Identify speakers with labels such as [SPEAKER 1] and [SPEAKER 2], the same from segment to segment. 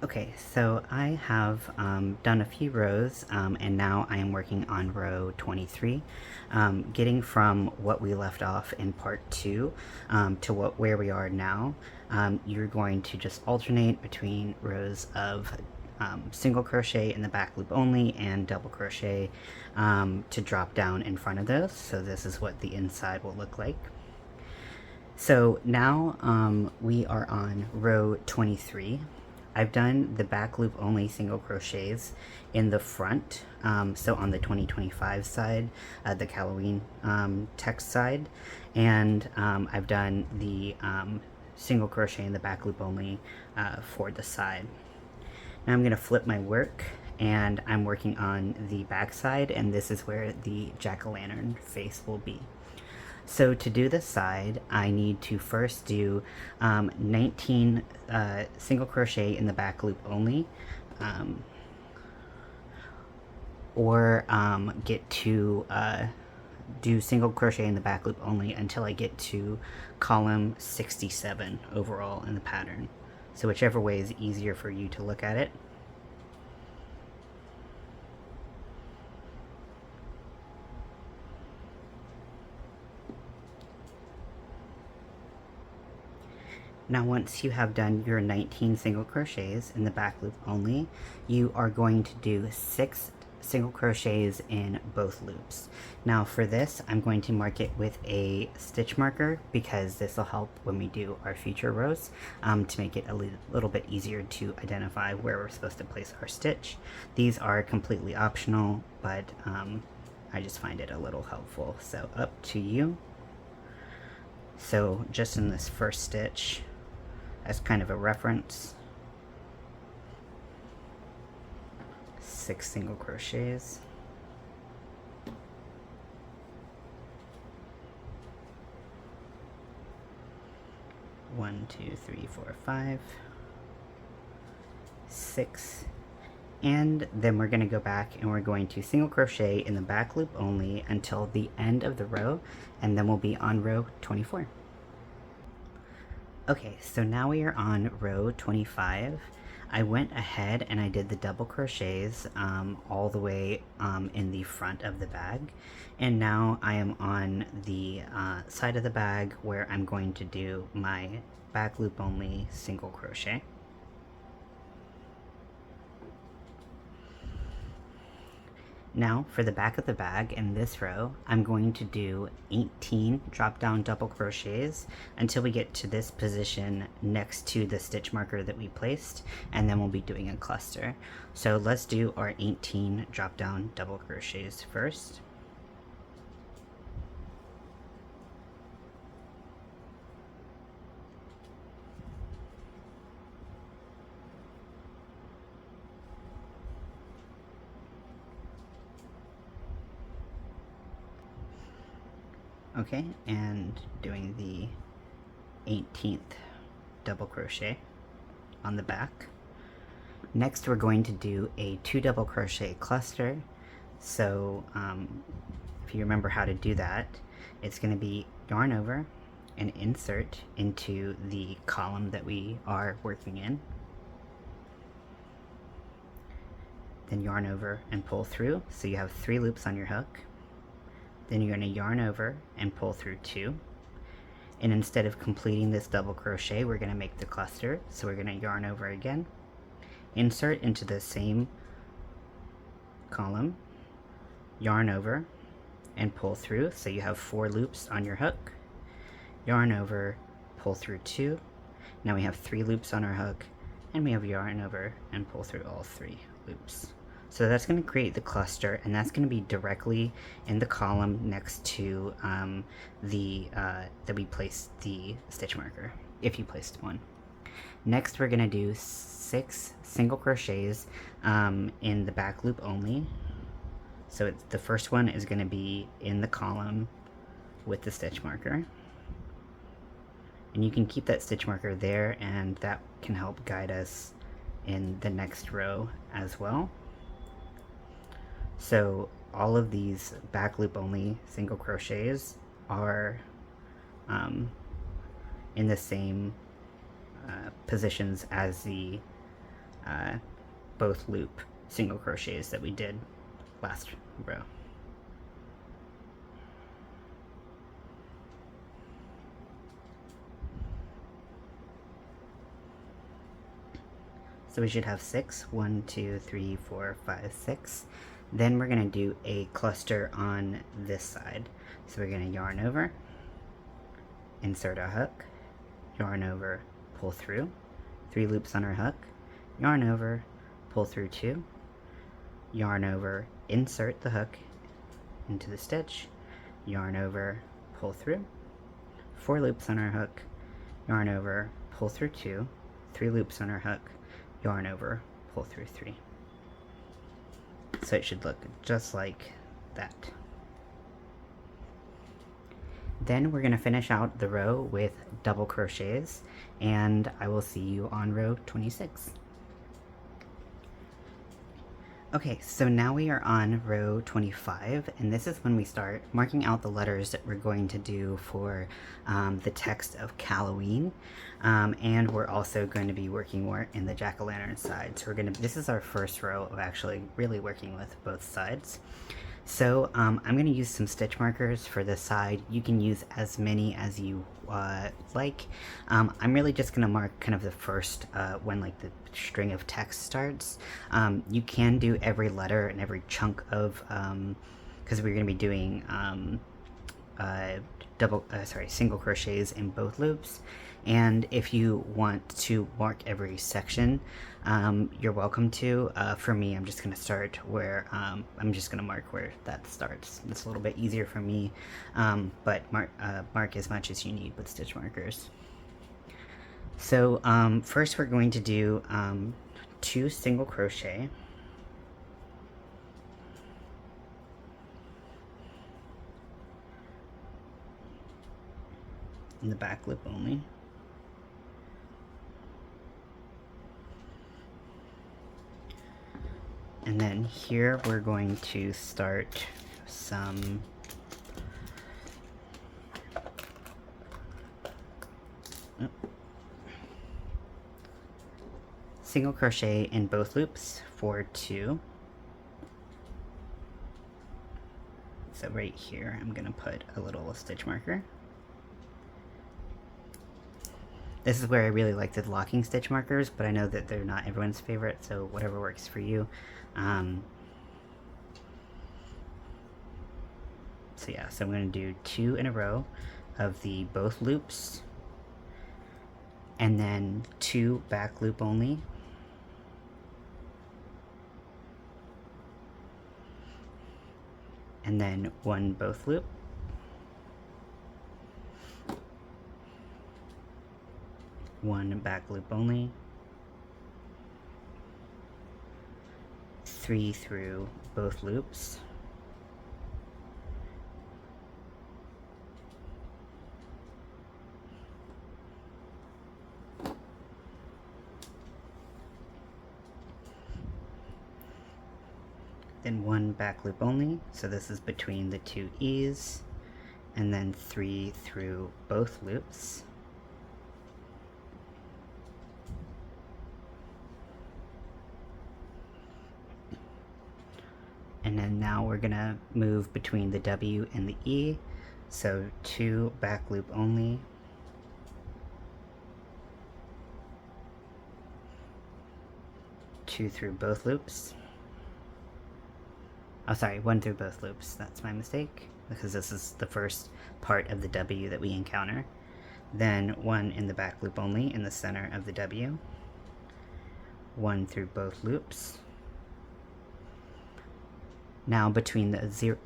[SPEAKER 1] Okay, so I have done a few rows, and now I am working on row 23, getting from what we left off in part 2 to where we are now. You're going to just alternate between rows of single crochet in the back loop only and double crochet to drop down in front of those. So this is what the inside will look like. So now we are on row 23. I've done the back loop only single crochets in the front, so on the 2025 side, the CAL-OWEEN text side, and I've done the single crochet in the back loop only for the side. Now I'm going to flip my work, and I'm working on the back side, and this is where the jack-o'-lantern face will be. So to do the side, I need to first do 19 single crochet in the back loop only, or get to do single crochet in the back loop only until I get to column 67 overall in the pattern. So whichever way is easier for you to look at it. Now once you have done your 19 single crochets in the back loop only, you are going to do 6 single crochets in both loops. Now for this, I'm going to mark it with a stitch marker because this will help when we do our future rows to make it a little bit easier to identify where we're supposed to place our stitch. These are completely optional, but I just find it a little helpful, so up to you. So just in this first stitch, as kind of a reference, 6 single crochets, one, two, three, four, 5, 6, and then we're going to go back and we're going to single crochet in the back loop only until the end of the row, and then we'll be on row 24. Okay, so now we are on row 25. I went ahead and I did the double crochets all the way in the front of the bag, and now I am on the side of the bag where I'm going to do my back loop only single crochet. Now for the back of the bag in this row, I'm going to do 18 drop down double crochets until we get to this position next to the stitch marker that we placed, and then we'll be doing a cluster. So let's do our 18 drop down double crochets first. Okay, and doing the 18th double crochet on the back. Next we're going to do a 2 double crochet cluster. So if you remember how to do that, it's going to be yarn over and insert into the column that we are working in, then yarn over and pull through, so you have 3 loops on your hook. Then you're going to yarn over and pull through 2, and instead of completing this double crochet, we're going to make the cluster. So we're going to yarn over again, insert into the same column, yarn over and pull through, so you have 4 loops on your hook, yarn over, pull through 2, now we have 3 loops on our hook, and we have yarn over and pull through all 3 loops. So that's going to create the cluster, and that's going to be directly in the column next to that we placed the stitch marker, if you placed one. Next we're going to do 6 single crochets in the back loop only. So the first one is going to be in the column with the stitch marker. And you can keep that stitch marker there, and that can help guide us in the next row as well. So all of these back loop only single crochets are in the same positions as the both loop single crochets that we did last row. So we should have 6. 1, 2, 3, 4, 5, 6. Then we're going to do a cluster on this side. So we're going to yarn over, insert our hook, yarn over, pull through, 3 loops on our hook, yarn over, pull through 2, yarn over, insert the hook into the stitch, yarn over, pull through, 4 loops on our hook, yarn over, pull through 2, 3 loops on our hook, yarn over, pull through 3. So it should look just like that. Then we're going to finish out the row with double crochets, and I will see you on row 26. Okay, so now we are on row 25, and this is when we start marking out the letters that we're going to do for the text of CAL-OWEEN, and we're also going to be working more in the jack-o'-lantern side. So this is our first row of actually really working with both sides. So I'm going to use some stitch markers for this side. You can use as many as you like. I'm really just going to mark kind of the first when like the string of text starts. You can do every letter and every chunk of, because we're going to be doing single crochets in both loops. And if you want to mark every section, you're welcome to. For me, I'm just going to start where, I'm just going to mark where that starts. It's a little bit easier for me, but mark as much as you need with stitch markers. So first we're going to do 2 single crochet. In the back loop only. And then here we're going to start some single crochet in both loops for 2. So right here I'm going to put a little stitch marker. This is where I really like the locking stitch markers, but I know that they're not everyone's favorite, so whatever works for you. So yeah, so I'm going to do 2 in a row of the both loops, and then 2 back loop only. And then 1 both loop. One back loop only, 3 through both loops, then 1 back loop only, so this is between the 2 E's, and then 3 through both loops. And then now we're gonna move between the W and the E, so 2 back loop only, two through both loops. Oh, sorry, 1 through both loops. That's my mistake, because this is the first part of the W that we encounter. Then 1 in the back loop only in the center of the W, 1 through both loops. Now between the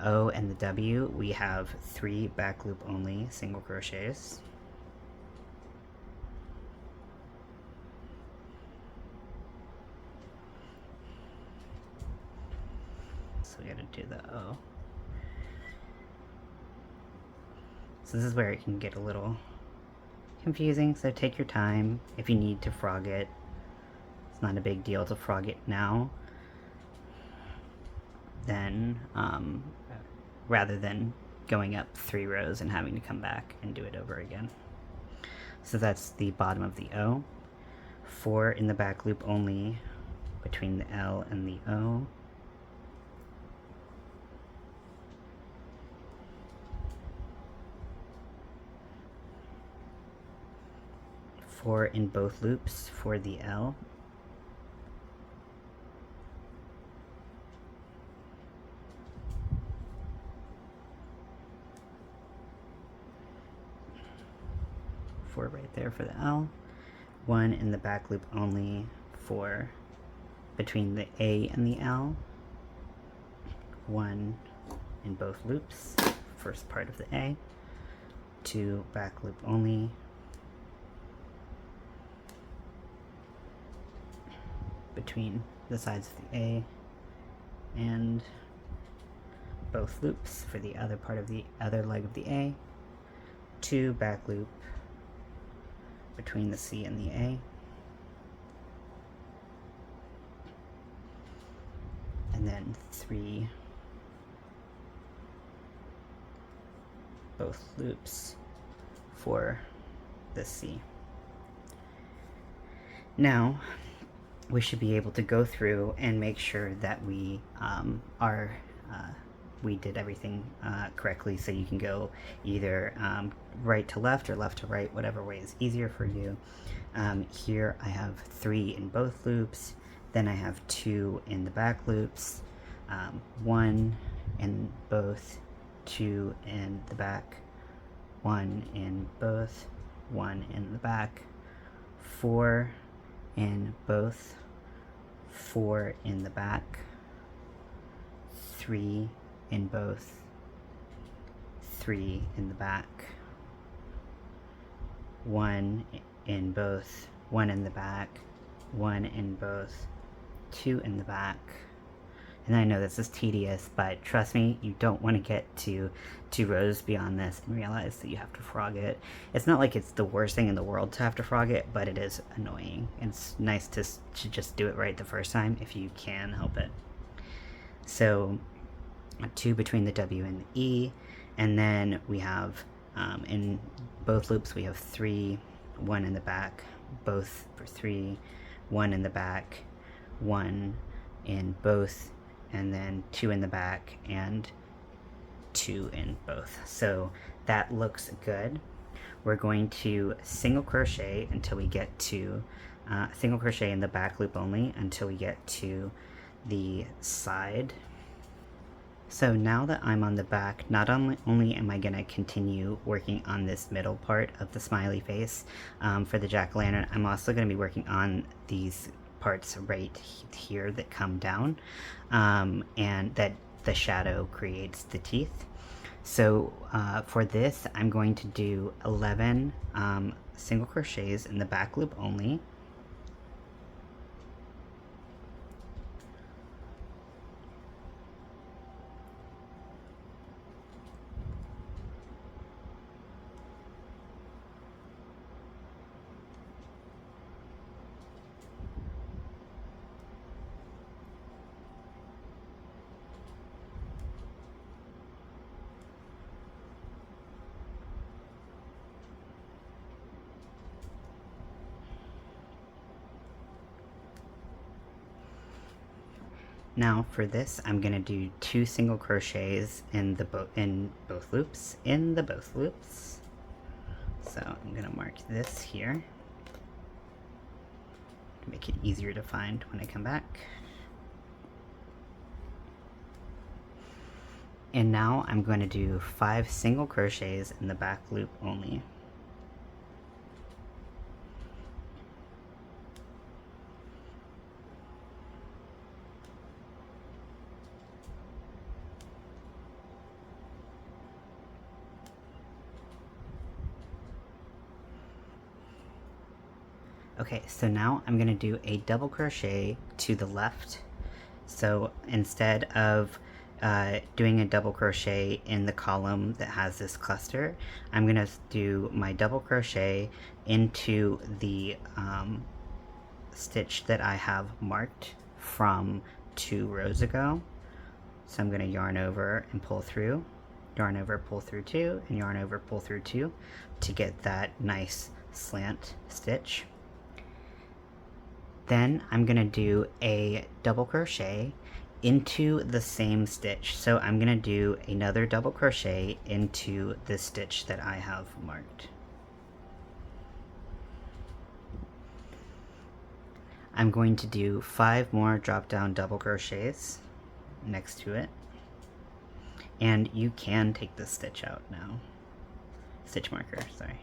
[SPEAKER 1] O and the W, we have 3 back loop only single crochets. So we gotta do the O. So this is where it can get a little confusing, so take your time. If you need to frog it, it's not a big deal to frog it now. Then, rather than going up 3 rows and having to come back and do it over again. So that's the bottom of the O. 4 in the back loop only between the L and the O, 4 in both loops for the L, four right there for the L, 1 in the back loop only for between the A and the L, 1 in both loops, first part of the A, 2 back loop only, between the sides of the A and both loops for the other part of the other leg of the A, 2 back loop between the C and the A, and then 3 both loops for the C. Now we should be able to go through and make sure that we we did everything correctly, so you can go either right to left or left to right, whatever way is easier for you. Here I have 3 in both loops, then I have 2 in the back loops, 1 in both, 2 in the back, 1 in both, 1 in the back, 4 in both, 4 in the back, 3 in both, 3 in the back, 1 in both, 1 in the back, 1 in both, 2 in the back. And I know this is tedious, but trust me, you don't want to get to 2 rows beyond this and realize that you have to frog it. It's not like it's the worst thing in the world to have to frog it, but it is annoying. It's nice to just do it right the first time if you can help it. So 2 between the W and the E, and then we have in both loops we have 3, 1 in the back, both for 3, 1 in the back, 1 in both, and then 2 in the back and 2 in both. So that looks good. We're going to single crochet until we get to single crochet in the back loop only until we get to the side. So now that I'm on the back, not only am I going to continue working on this middle part of the smiley face for the jack-o'-lantern, I'm also going to be working on these parts right here that come down, and that the shadow creates the teeth. So for this, I'm going to do 11 single crochets in the back loop only. Now for this, I'm gonna do 2 single crochets in both loops. So I'm gonna mark this here to make it easier to find when I come back. And now I'm going to do 5 single crochets in the back loop only. Okay, so now I'm going to do a double crochet to the left. So instead of doing a double crochet in the column that has this cluster, I'm going to do my double crochet into the stitch that I have marked from 2 rows ago. So I'm going to yarn over and pull through, yarn over, pull through 2, and yarn over, pull through 2 to get that nice slant stitch. Then I'm gonna do a double crochet into the same stitch. So I'm gonna do another double crochet into the stitch that I have marked. I'm going to do 5 more drop down double crochets next to it, and you can take the stitch out now. Stitch marker, sorry.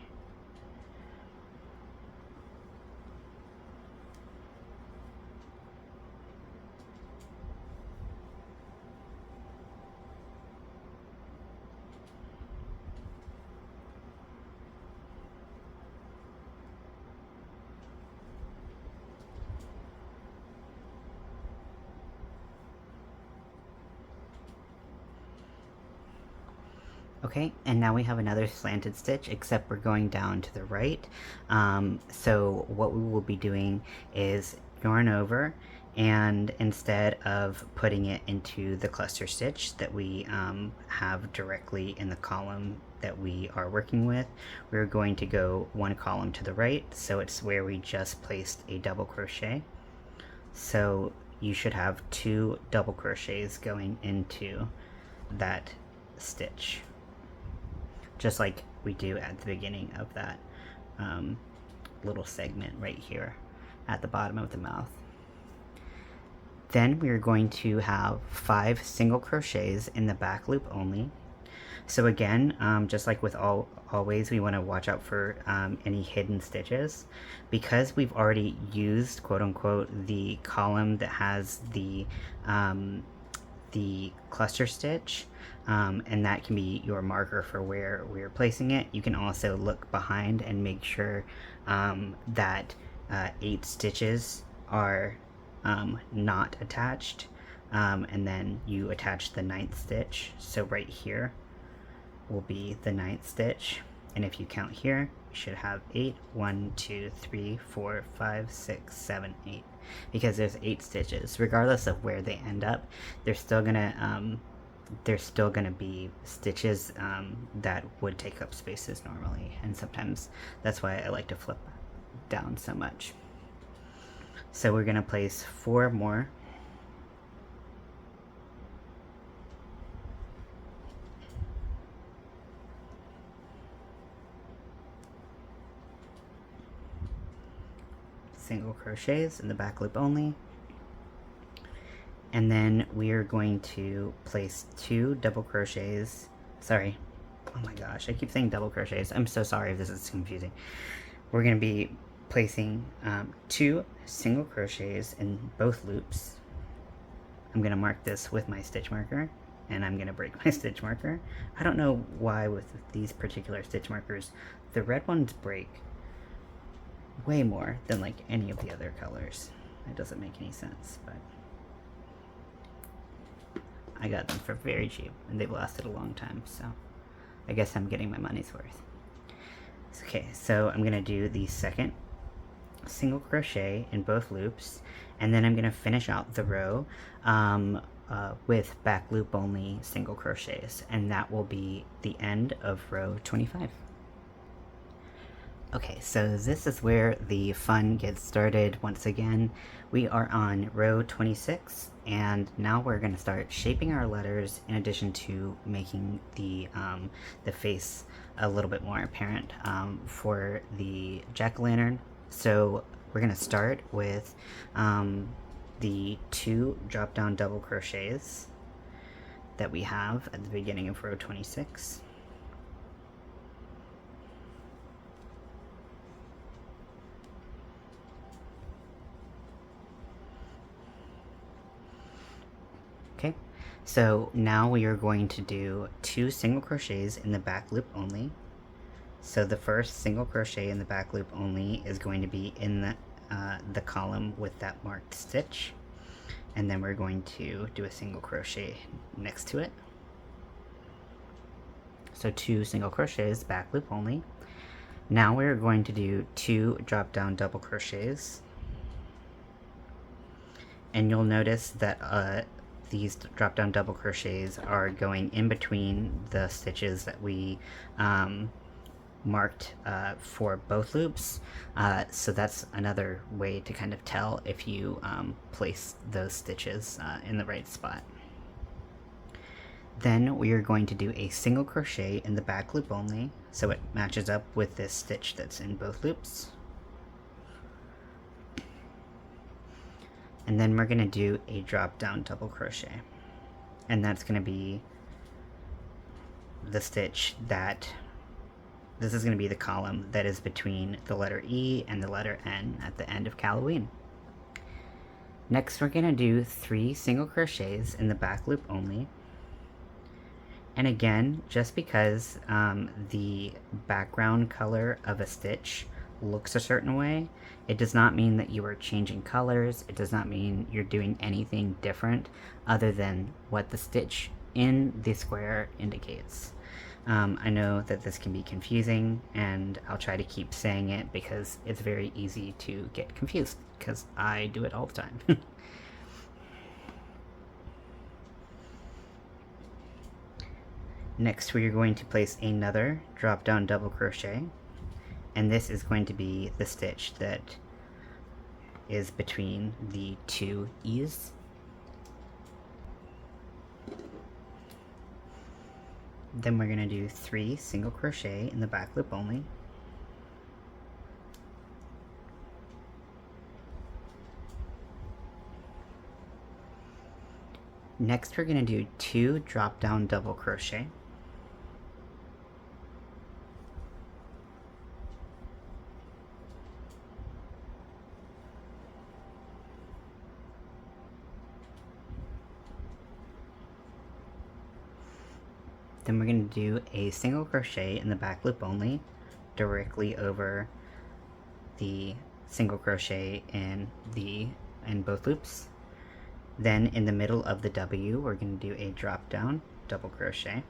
[SPEAKER 1] Okay, and now we have another slanted stitch, except we're going down to the right. So what we will be doing is yarn over, and instead of putting it into the cluster stitch that we have directly in the column that we are working with, we're going to go 1 column to the right, so it's where we just placed a double crochet. So you should have 2 double crochets going into that stitch, just like we do at the beginning of that little segment right here at the bottom of the mouth. Then we're going to have 5 single crochets in the back loop only. So again, just like with always, we want to watch out for any hidden stitches. Because we've already used, quote unquote, the column that has the cluster stitch, and that can be your marker for where we're placing it. You can also look behind and make sure that 8 stitches are not attached, and then you attach the 9th stitch. So right here will be the 9th stitch, and if you count here, you should have 8. 1, 2, 3, 4, 5, 6, 7, 8. Because there's 8 stitches. Regardless of where they end up, there's still gonna be stitches that would take up spaces normally, and sometimes that's why I like to flip down so much. So we're gonna place 4 more. Single crochets in the back loop only, and then we are going to place 2 double crochets. Sorry, oh my gosh, I keep saying double crochets. I'm so sorry if this is confusing. We're going to be placing 2 single crochets in both loops. I'm going to mark this with my stitch marker, and I'm going to break my stitch marker. I don't know why with these particular stitch markers the red ones break way more than like any of the other colors. It doesn't make any sense, but I got them for very cheap and they've lasted a long time, so I guess I'm getting my money's worth. Okay, so I'm gonna do the second single crochet in both loops, and then I'm gonna finish out the row with back loop only single crochets, and that will be the end of row 25. Okay, so this is where the fun gets started once again. We are on row 26, and now we're going to start shaping our letters in addition to making the face a little bit more apparent for the jack-o'-lantern. So we're going to start with the 2 drop-down double crochets that we have at the beginning of row 26. Okay, so now we are going to do 2 single crochets in the back loop only. So the first single crochet in the back loop only is going to be in the column with that marked stitch, and then we're going to do a single crochet next to it. So 2 single crochets, back loop only. Now we're going to do 2 drop down double crochets, and you'll notice that these drop down double crochets are going in between the stitches that we marked for both loops, so that's another way to kind of tell if you place those stitches in the right spot. Then we are going to do a single crochet in the back loop only, so it matches up with this stitch that's in both loops. And then we're going to do a drop down double crochet, and that's going to be the stitch that this is going to be the column that is between the letter E and the letter N at the end of CAL-OWEEN. Next, we're going to do 3 single crochets in the back loop only. And again, just because the background color of a stitch looks a certain way, it does not mean that you are changing colors. It does not mean you're doing anything different other than what the stitch in the square indicates. I know that this can be confusing, and I'll try to keep saying it because it's very easy to get confused, because I do it all the time. Next, we are going to place another drop down double crochet, and this is going to be the stitch that is between the 2 E's. Then we're going to do 3 single crochet in the back loop only. Next, we're going to do 2 drop down double crochet. Then we're going to do a single crochet in the back loop only, directly over the single crochet in both loops. Then in the middle of the W, we're going to do a drop down double crochet.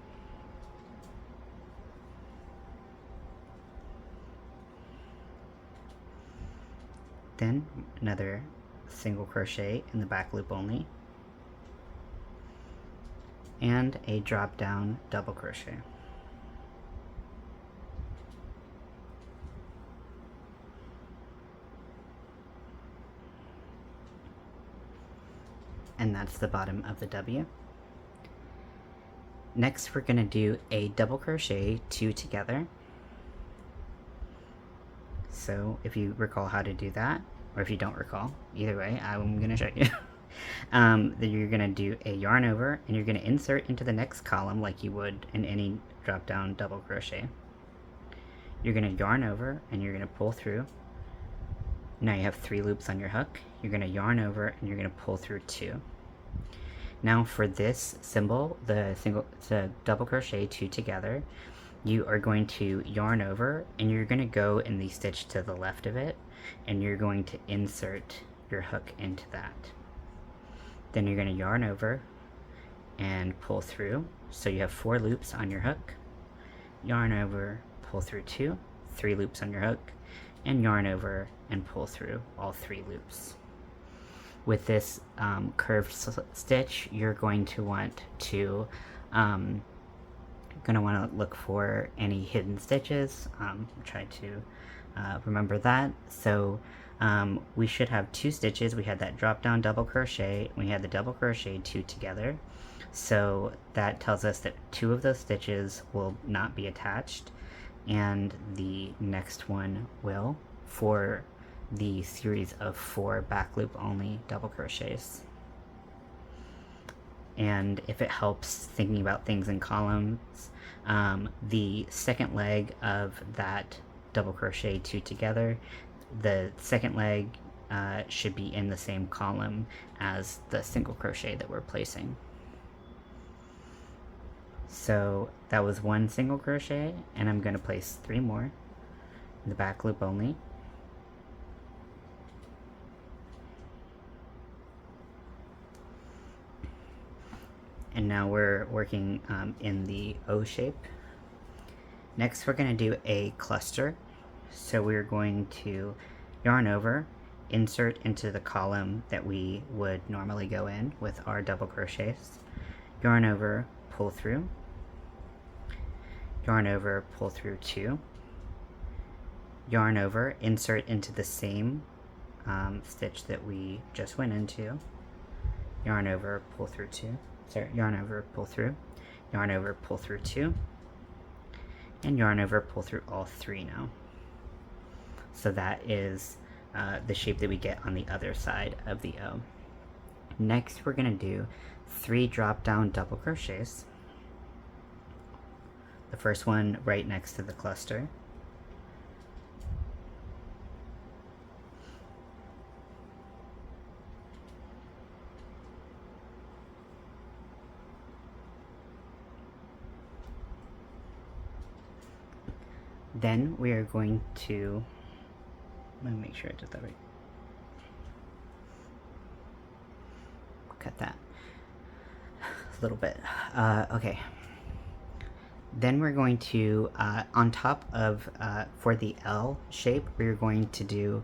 [SPEAKER 1] Then another single crochet in the back loop only, and a drop down double crochet. And that's the bottom of the W. Next, we're going to do a double crochet 2 together. So if you recall how to do that, or if you don't recall, either way, I'm going to show you. Then you're going to do a yarn over, and you're going to insert into the next column like you would in any drop down double crochet. You're going to yarn over, and you're going to pull through. Now you have 3 loops on your hook. You're going to yarn over, and you're going to pull through 2. Now for this symbol, the double crochet 2 together, you are going to yarn over, and you're going to go in the stitch to the left of it, and you're going to insert your hook into that. Then you're going to yarn over and pull through, so you have 4 loops on your hook. Yarn over, pull through 2, 3 loops on your hook, and yarn over and pull through all 3 loops. With this curved stitch, you're going to want to look for any hidden stitches. Try to remember that. So we should have 2 stitches. We had that drop down double crochet, we had the double crochet 2 together, so that tells us that 2 of those stitches will not be attached, and the next one will, for the series of 4 back loop only double crochets. And if it helps thinking about things in columns, the second leg of that double crochet 2 together, the second leg should be in the same column as the single crochet that we're placing. So that was 1 single crochet, and I'm going to place 3 more in the back loop only. And now we're working in the O shape. Next, we're going to do a cluster. So we're going to yarn over, insert into the column that we would normally go in with our double crochets, yarn over, pull through, yarn over, pull through 2, yarn over, insert into the same stitch that we just went into, yarn over, pull through two, yarn over, pull through, yarn over, pull through two, and yarn over, pull through all three now. So that is the shape that we get on the other side of the O. Next, we're going to do 3 drop down double crochets. The first one right next to the cluster. Then we are going to, let me make sure I did that right. Cut that a little bit. Okay. Then we're going to, on top of, for the L shape, we're going to do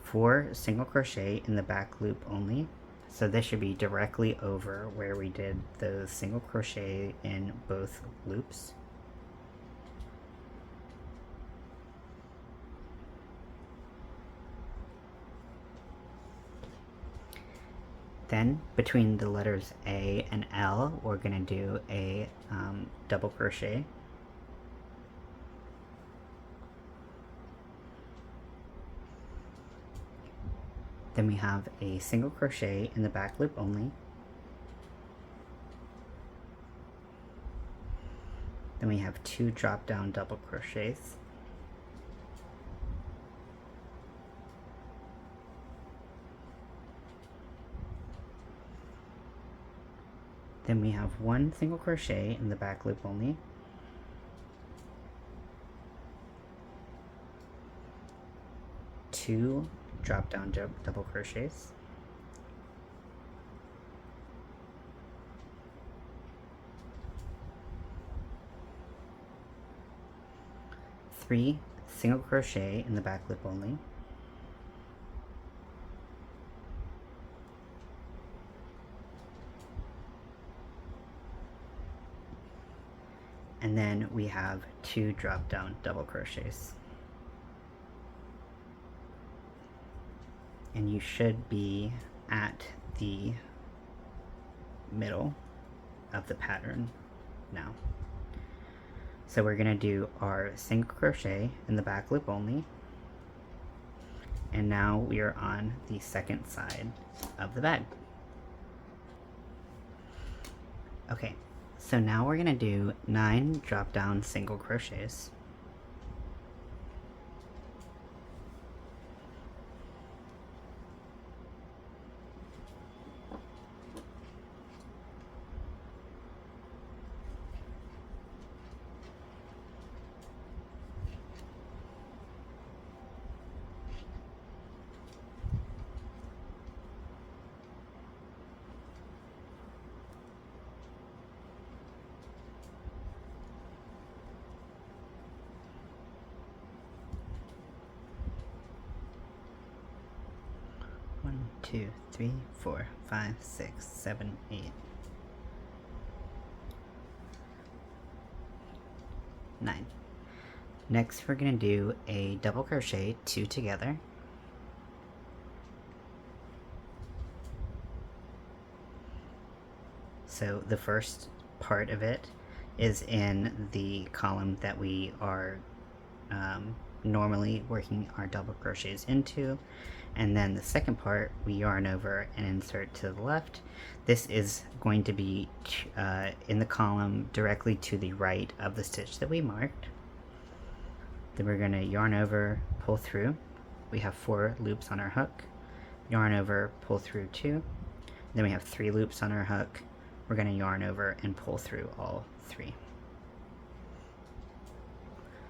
[SPEAKER 1] 4 single crochet in the back loop only. So this should be directly over where we did those single crochet in both loops. Then between the letters A and L, we're going to do a double crochet. Then we have a single crochet in the back loop only. Then we have 2 drop down double crochets. Then we have 1 single crochet in the back loop only. Two drop down double crochets. Three single crochet in the back loop only. And then we have 2 drop down double crochets. And you should be at the middle of the pattern now. So we're going to do our single crochet in the back loop only. And now we are on the second side of the bag. Okay. So now we're going to do 9 drop down single crochets. One, 2, 3, 4, 5, 6, 7, 8, 9. Next we're going to do a double crochet 2 together. So the first part of it is in the column that we are normally working our double crochets into, and then the second part we yarn over and insert to the left. This is going to be in the column directly to the right of the stitch that we marked. Then we're going to yarn over, pull through. We have 4 loops on our hook, yarn over, pull through 2. Then we have 3 loops on our hook. We're going to yarn over and pull through all 3.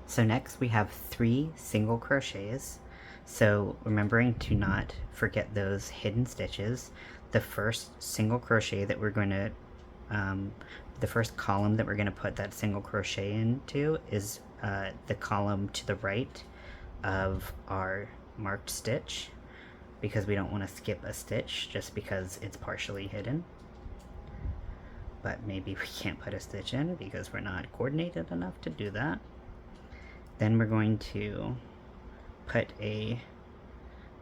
[SPEAKER 1] So next we have 3 single crochets. So remembering to not forget those hidden stitches, the first single crochet that we're going to, the first column that we're going to put that single crochet into is the column to the right of our marked stitch, because we don't want to skip a stitch just because it's partially hidden. But maybe we can't put a stitch in because we're not coordinated enough to do that. Then we're going to put a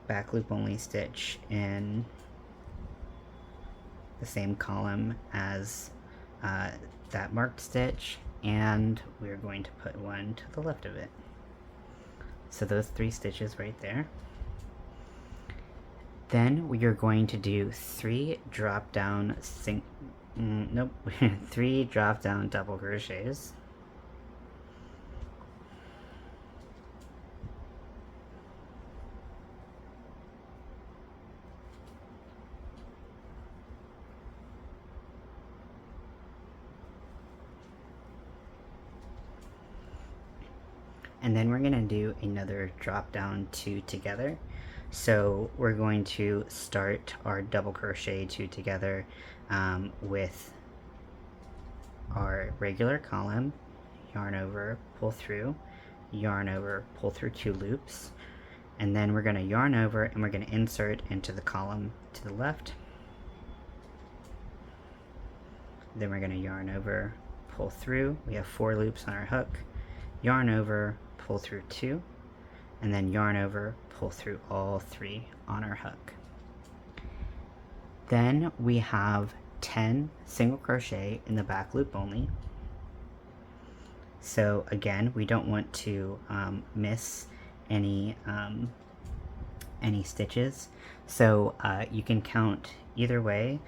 [SPEAKER 1] back loop only stitch in the same column as that marked stitch, and we're going to put one to the left of it. So those 3 stitches right there. Then we are going to do 3 drop down 3 drop down double crochets. And then we're going to do another drop down 2 together. So we're going to start our double crochet 2 together with our regular column, yarn over, pull through, yarn over, pull through 2 loops, and then we're going to yarn over and we're going to insert into the column to the left. Then we're going to yarn over, pull through. We have 4 loops on our hook, yarn over, pull through 2, and then yarn over, pull through all 3 on our hook. Then we have 10 single crochet in the back loop only. So again, we don't want to miss any stitches. So you can count either way.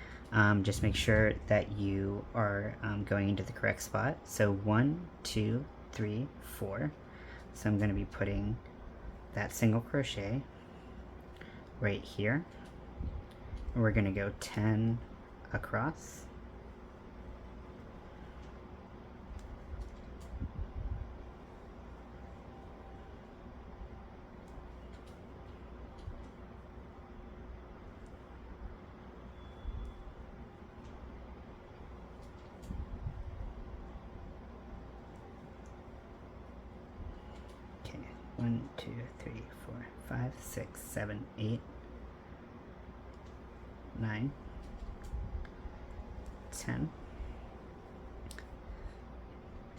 [SPEAKER 1] Just make sure that you are going into the correct spot. So 1, 2, 3, 4. So I'm going to be putting that single crochet right here. We're going to go 10 across. Okay, 1, 2, 3, 4, 5, 6, 7, 8, 9, 10.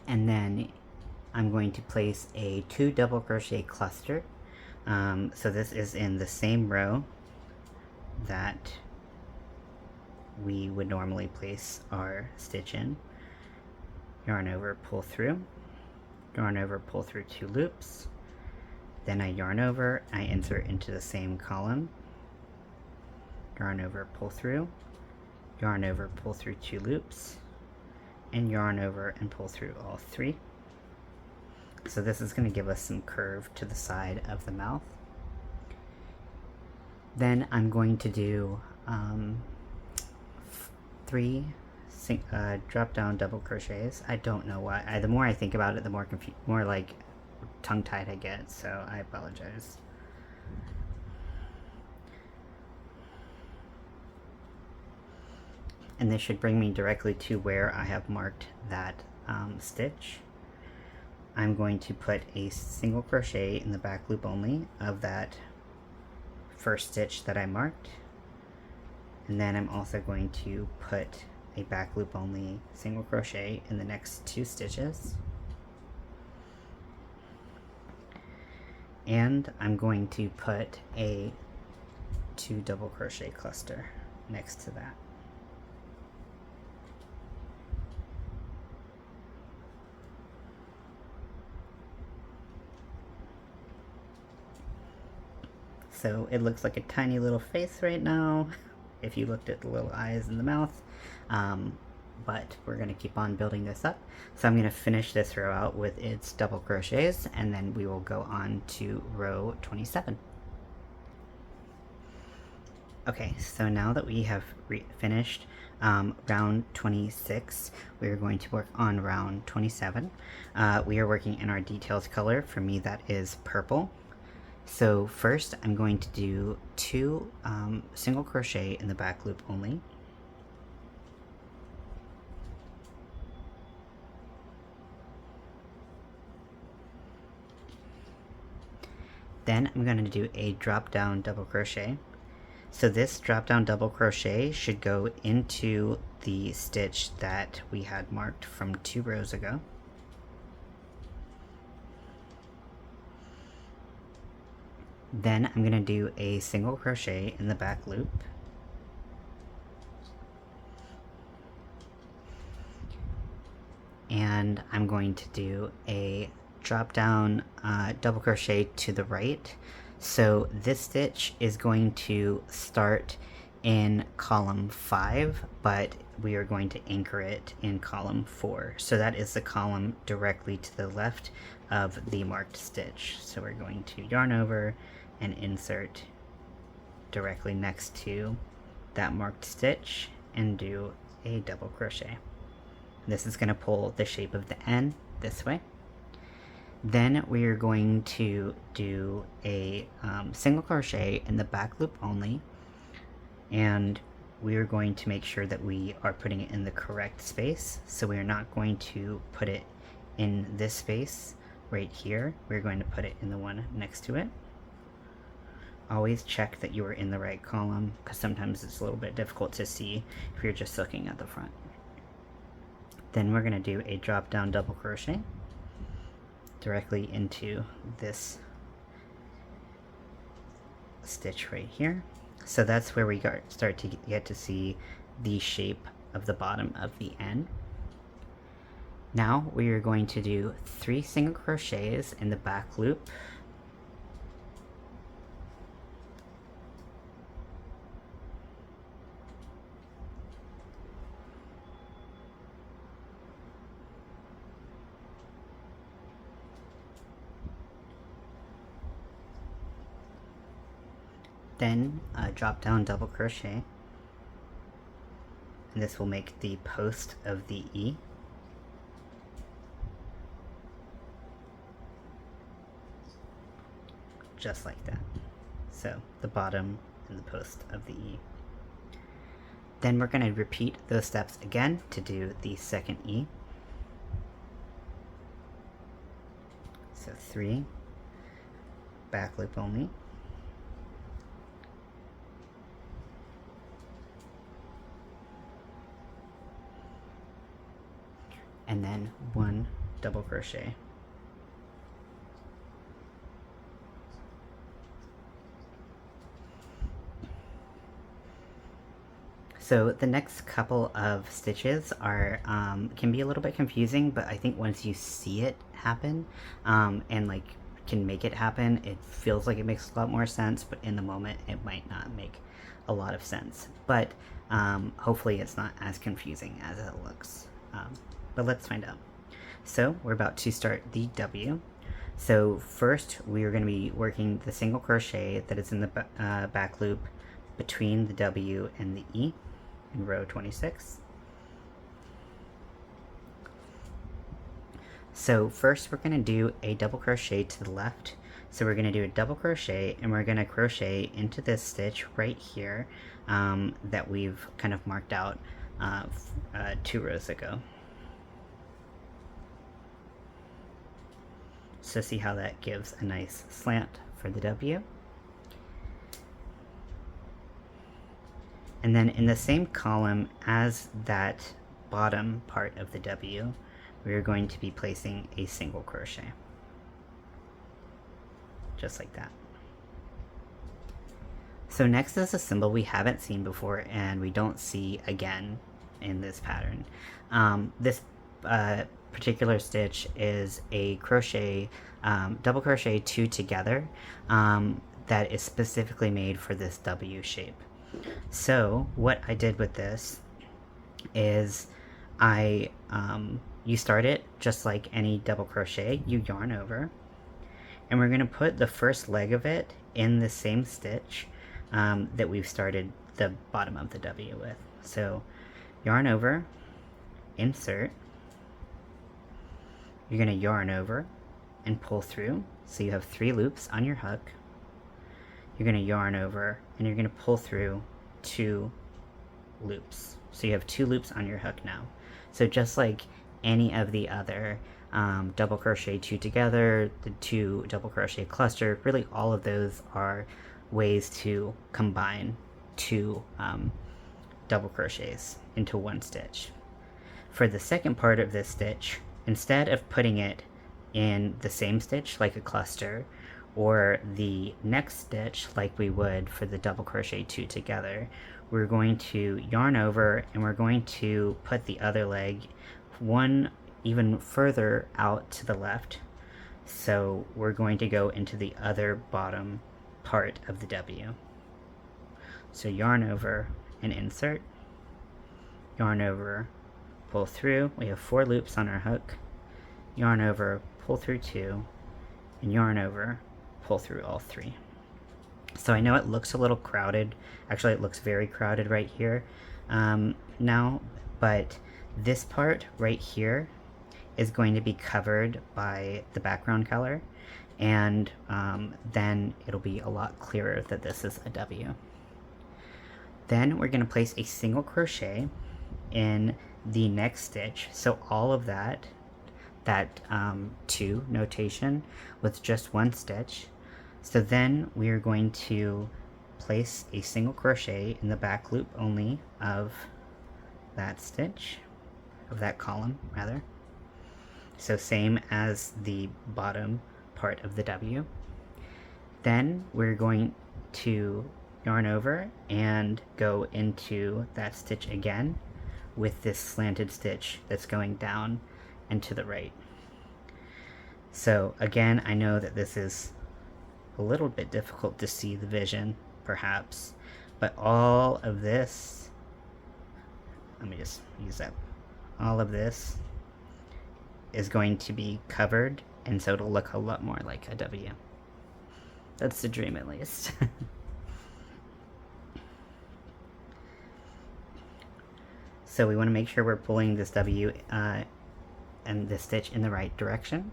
[SPEAKER 1] And then I'm going to place a 2 double crochet cluster. So this is in the same row that we would normally place our stitch in. Yarn over, pull through, yarn over, pull through 2 loops, then I yarn over, I insert into the same column, yarn over, pull through, yarn over, pull through 2 loops, and yarn over and pull through all 3. So this is going to give us some curve to the side of the mouth. Then I'm going to do 3 drop down double crochets. I don't know why. The more I think about it, the more like tongue-tied I get, so I apologize. And this should bring me directly to where I have marked that stitch. I'm going to put a single crochet in the back loop only of that first stitch that I marked, and then I'm also going to put a back loop only single crochet in the next 2 stitches, and I'm going to put a 2 double crochet cluster next to that. So it looks like a tiny little face right now if you looked at the little eyes and the mouth, but we're going to keep on building this up. So I'm going to finish this row out with its double crochets, and then we will go on to row 27. Okay, so now that we have finished round 26, we are going to work on round 27. We are working in our details color. For me, that is purple. So first I'm going to do 2 single crochet in the back loop only. Then I'm going to do a drop down double crochet. So this drop down double crochet should go into the stitch that we had marked from 2 rows ago. Then I'm going to do a single crochet in the back loop. And I'm going to do a drop down double crochet to the right. So this stitch is going to start in column 5, but we are going to anchor it in column 4. So that is the column directly to the left of the marked stitch. So we're going to yarn over and insert directly next to that marked stitch and do a double crochet. This is going to pull the shape of the N this way. Then we are going to do a single crochet in the back loop only, and we are going to make sure that we are putting it in the correct space. So we are not going to put it in this space right here. We're going to put it in the one next to it. Always check that you are in the right column, because sometimes it's a little bit difficult to see if you're just looking at the front. Then we're going to do a drop down double crochet directly into this stitch right here. So that's where we start to get to see the shape of the bottom of the N. Now we are going to do 3 single crochets in the back loop. Then drop down double crochet, and this will make the post of the E. Just like that. So the bottom and the post of the E. Then we're going to repeat those steps again to do the second E. So 3, back loop only. And then 1 double crochet. So the next couple of stitches are can be a little bit confusing, but I think once you see it happen and like can make it happen, it feels like it makes a lot more sense, but in the moment it might not make a lot of sense. But hopefully it's not as confusing as it looks. But let's find out. So we're about to start the W. So first we are going to be working the single crochet that is in the back loop between the W and the E in row 26. So first we're going to do a double crochet to the left. So we're going to do a double crochet and we're going to crochet into this stitch right here that we've kind of marked out 2 rows ago. So see how that gives a nice slant for the W. And then in the same column as that bottom part of the W, we are going to be placing a single crochet. Just like that. So next is a symbol we haven't seen before and we don't see again in this pattern. This particular stitch is a crochet, double crochet 2 together that is specifically made for this W shape. So what I did with this is you start it just like any double crochet, you yarn over, and we're going to put the first leg of it in the same stitch that we've started the bottom of the W with. So yarn over, insert, you're going to yarn over and pull through, so you have 3 loops on your hook. You're going to yarn over and you're going to pull through 2 loops, so you have 2 loops on your hook now. So just like any of the other double crochet 2 together, the 2 double crochet cluster, really all of those are ways to combine 2 double crochets into 1 stitch. For the second part of this stitch, instead of putting it in the same stitch like a cluster, or the next stitch, like we would for the double crochet 2 together, we're going to yarn over and we're going to put the other leg one even further out to the left. So we're going to go into the other bottom part of the W. So yarn over and insert, yarn over, pull through. We have 4 loops on our hook, yarn over, pull through 2, and yarn over, pull through all 3. So I know it looks a little crowded. Actually, it looks very crowded right here now, but this part right here is going to be covered by the background color, and then it'll be a lot clearer that this is a W. Then we're going to place a single crochet in the next stitch, so all of that 2 notation with just 1 stitch. So then we are going to place a single crochet in the back loop only of that stitch, of that column rather. So same as the bottom part of the W. Then we're going to yarn over and go into that stitch again with this slanted stitch that's going down and to the right. So again, I know that this is a little bit difficult to see the vision, perhaps, but all of this, let me just use that, all of this is going to be covered, and so it'll look a lot more like a W. That's the dream, at least. So we want to make sure we're pulling this W and this stitch in the right direction.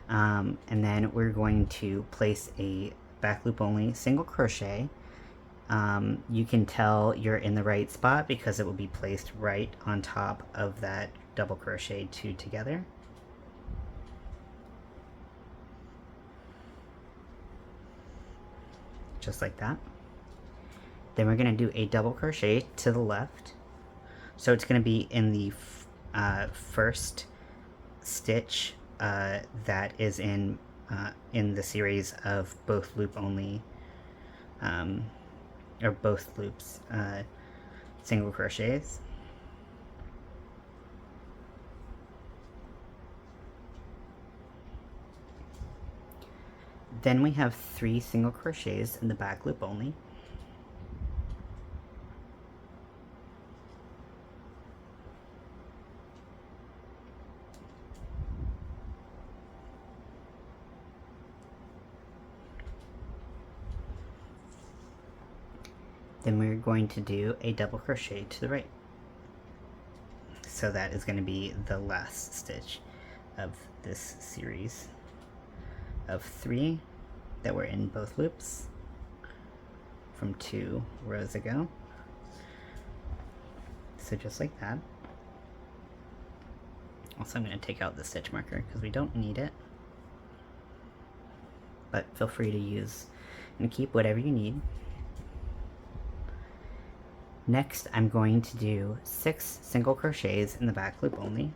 [SPEAKER 1] And then we're going to place a back loop only single crochet. You can tell you're in the right spot because it will be placed right on top of that double crochet 2 together. Just like that. Then we're going to do a double crochet to the left. So it's going to be in the first stitch that is in the series of both loop only, or both loops, single crochets. Then we have 3 single crochets in the back loop only. Then we're going to do a double crochet to the right. So that is going to be the last stitch of this series of 3 that were in both loops from 2 rows ago. So just like that. Also, I'm going to take out the stitch marker because we don't need it, but feel free to use and keep whatever you need. Next, I'm going to do 6 single crochets in the back loop only,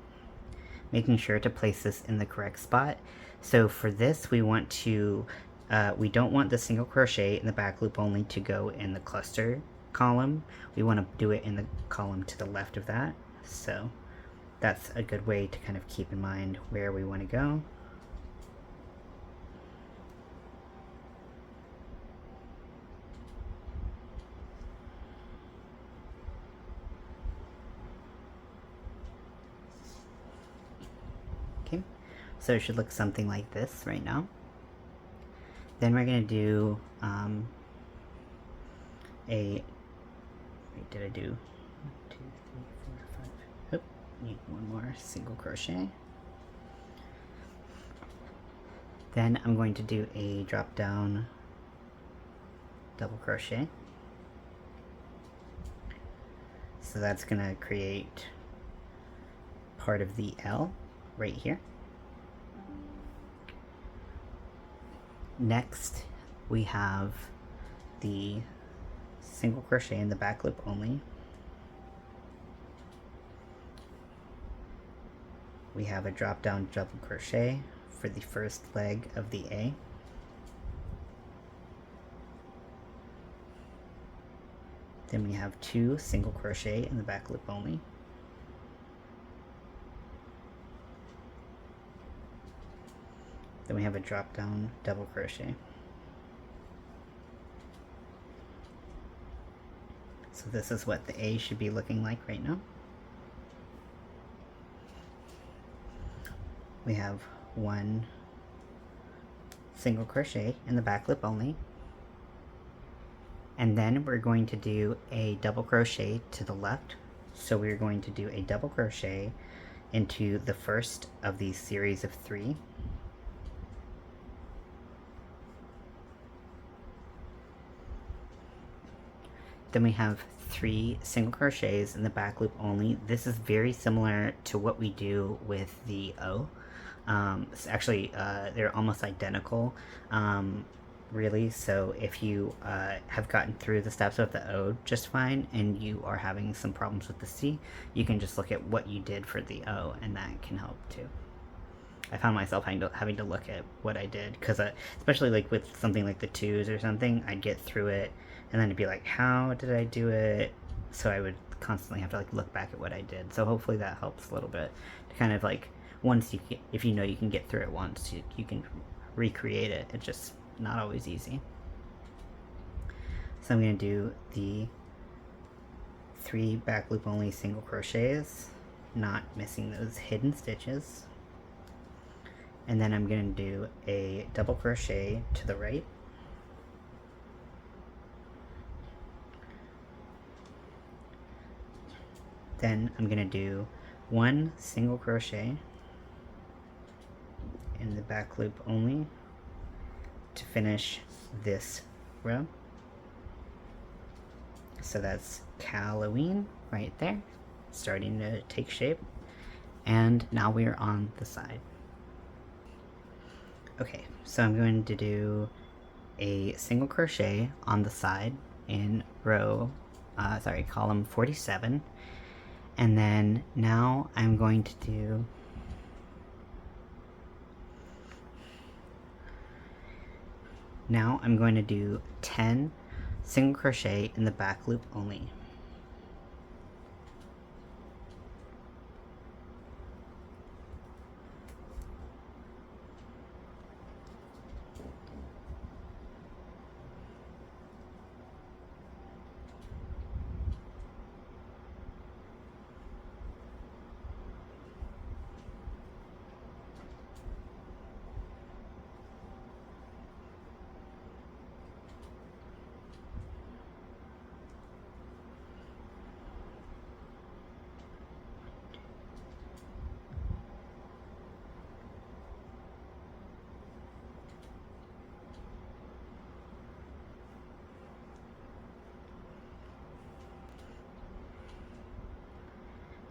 [SPEAKER 1] making sure to place this in the correct spot. So for this, we want to, we don't want the single crochet in the back loop only to go in the cluster column. We want to do it in the column to the left of that. So that's a good way to kind of keep in mind where we want to go. Okay, so it should look something like this right now. Then we're going to do wait, did I do 1, 2, 3, 4, 5? Oh, need one more single crochet. Then I'm going to do a drop down double crochet. So that's going to create part of the L right here. Next, we have the single crochet in the back loop only. We have a drop down double crochet for the first leg of the A. Then we have 2 single crochet in the back loop only. Then we have a drop down double crochet. So this is what the A should be looking like right now. We have 1 single crochet in the back loop only, and then we're going to do a double crochet to the left. So we're going to do a double crochet into the first of these series of 3. Then we have 3 single crochets in the back loop only. This is very similar to what we do with the O. Actually, they're almost identical, really. So if you have gotten through the steps of the O just fine and you are having some problems with the C, you can just look at what you did for the O, and that can help too. I found myself having to look at what I did, because especially like with something like the 2s or something, I'd get through it and then it'd be like, how did I do it? So I would constantly have to like look back at what I did. So hopefully that helps a little bit to kind of like, once you if you know you can get through it once, you can recreate it. It's just not always easy. So I'm going to do the 3 back loop only single crochets, not missing those hidden stitches. And then I'm going to do a double crochet to the right. Then I'm going to do 1 single crochet in the back loop only to finish this row. So that's CAL-OWEEN right there, starting to take shape. And now we're on the side. Okay, so I'm going to do a single crochet on the side in column 47. And then now I'm going to do I'm going to do 10 single crochet in the back loop only.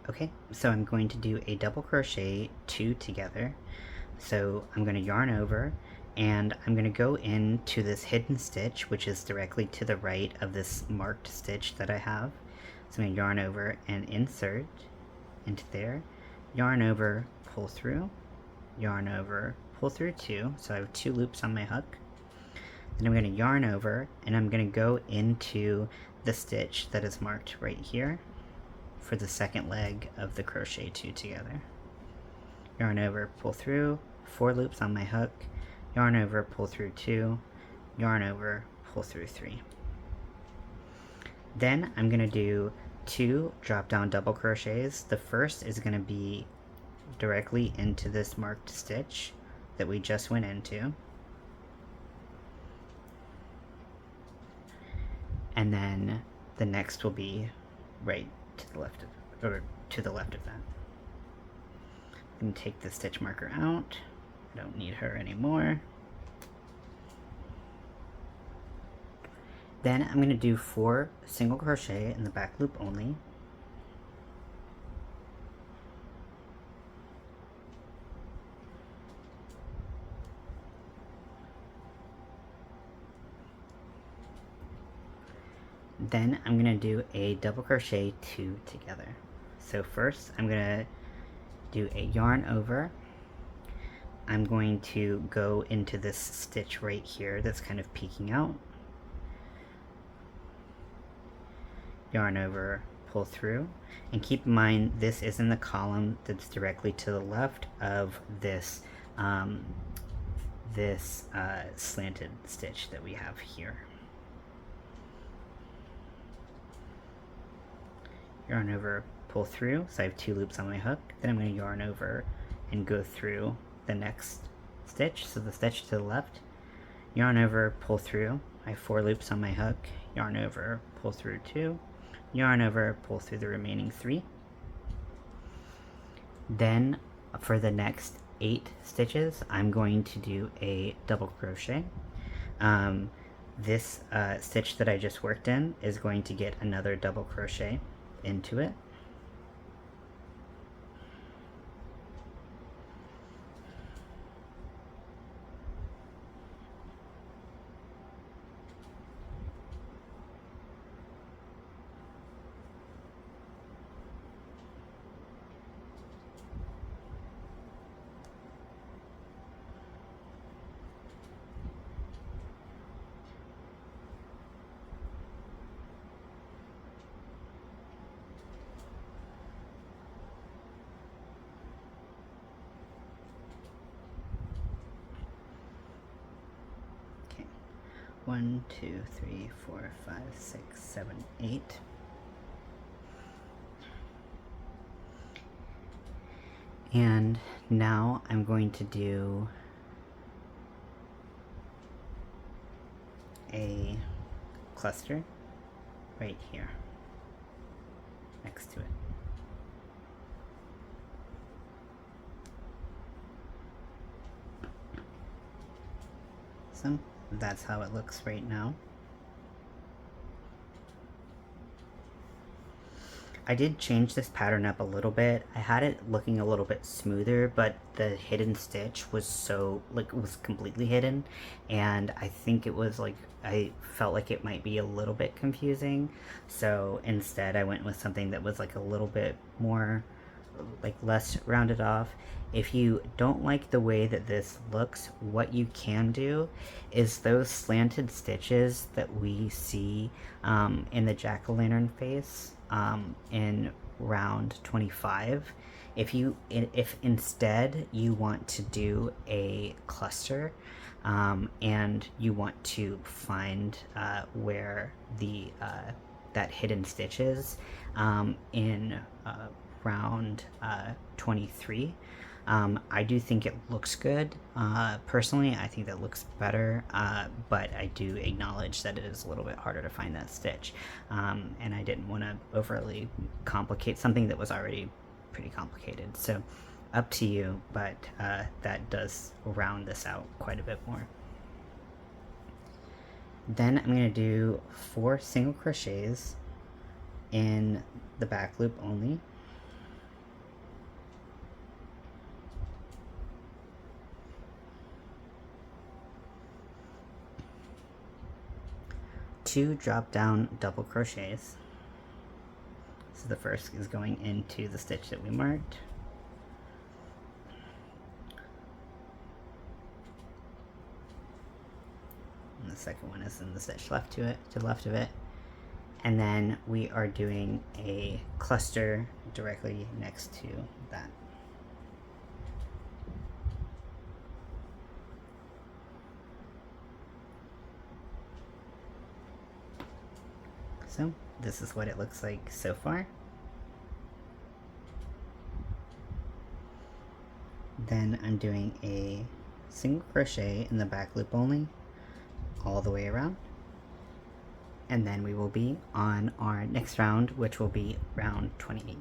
[SPEAKER 1] Okay, so I'm going to do a double crochet 2 together. So I'm going to yarn over, and I'm going to go into this hidden stitch, which is directly to the right of this marked stitch that I have. So I'm going to yarn over and insert into there, yarn over, pull through, yarn over, pull through 2. So I have 2 loops on my hook. Then I'm going to yarn over, and I'm going to go into the stitch that is marked right here for the second leg of the crochet 2 together. Yarn over, pull through, 4 loops on my hook, yarn over, pull through 2, yarn over, pull through 3. Then I'm going to do 2 drop down double crochets. The first is going to be directly into this marked stitch that we just went into. And then the next will be right to the left of, or to the left of that. I'm going to take the stitch marker out. I don't need her anymore. Then I'm going to do 4 single crochet in the back loop only. Then I'm going to do a double crochet 2 together. So first I'm going to do a yarn over. I'm going to go into this stitch right here that's kind of peeking out. yarn over, pull through, and keep in mind this is in the column that's directly to the left of this slanted stitch that we have here. Yarn over, pull through, so I have 2 loops on my hook. Then I'm going to yarn over and go through the next stitch, so the stitch to the left, yarn over, pull through. I have 4 loops on my hook, yarn over, pull through 2, yarn over, pull through the remaining 3. Then for the next 8 stitches, I'm going to do a double crochet. This stitch that I just worked in is going to get another double crochet into it. Okay, 1, 2, 3, 4, 5, 6, 7, 8. And now I'm going to do a cluster right here next to it. So that's how it looks right now. I did change this pattern up a little bit. I had it looking a little bit smoother, but the hidden stitch was so, like, it was completely hidden, and I think it was like, I felt like it might be a little bit confusing, so instead I went with something that was like a little bit more, like, less rounded off. If you don't like the way that this looks, what you can do is those slanted stitches that we see in the jack-o'-lantern face in round 25. If instead you want to do a cluster and you want to find where the that hidden stitch is in round 23, I do think it looks good. Personally, I think that looks better, but I do acknowledge that it is a little bit harder to find that stitch, and I didn't want to overly complicate something that was already pretty complicated. So up to you, but that does round this out quite a bit more. Then I'm going to do 4 single crochets in the back loop only. Two drop down double crochets. So the first is going into the stitch that we marked. And the second one is in the stitch left to the left of it. And then we are doing a cluster directly next to that. So this is what it looks like so far. Then I'm doing a single crochet in the back loop only, all the way around. And then we will be on our next round, which will be round 28.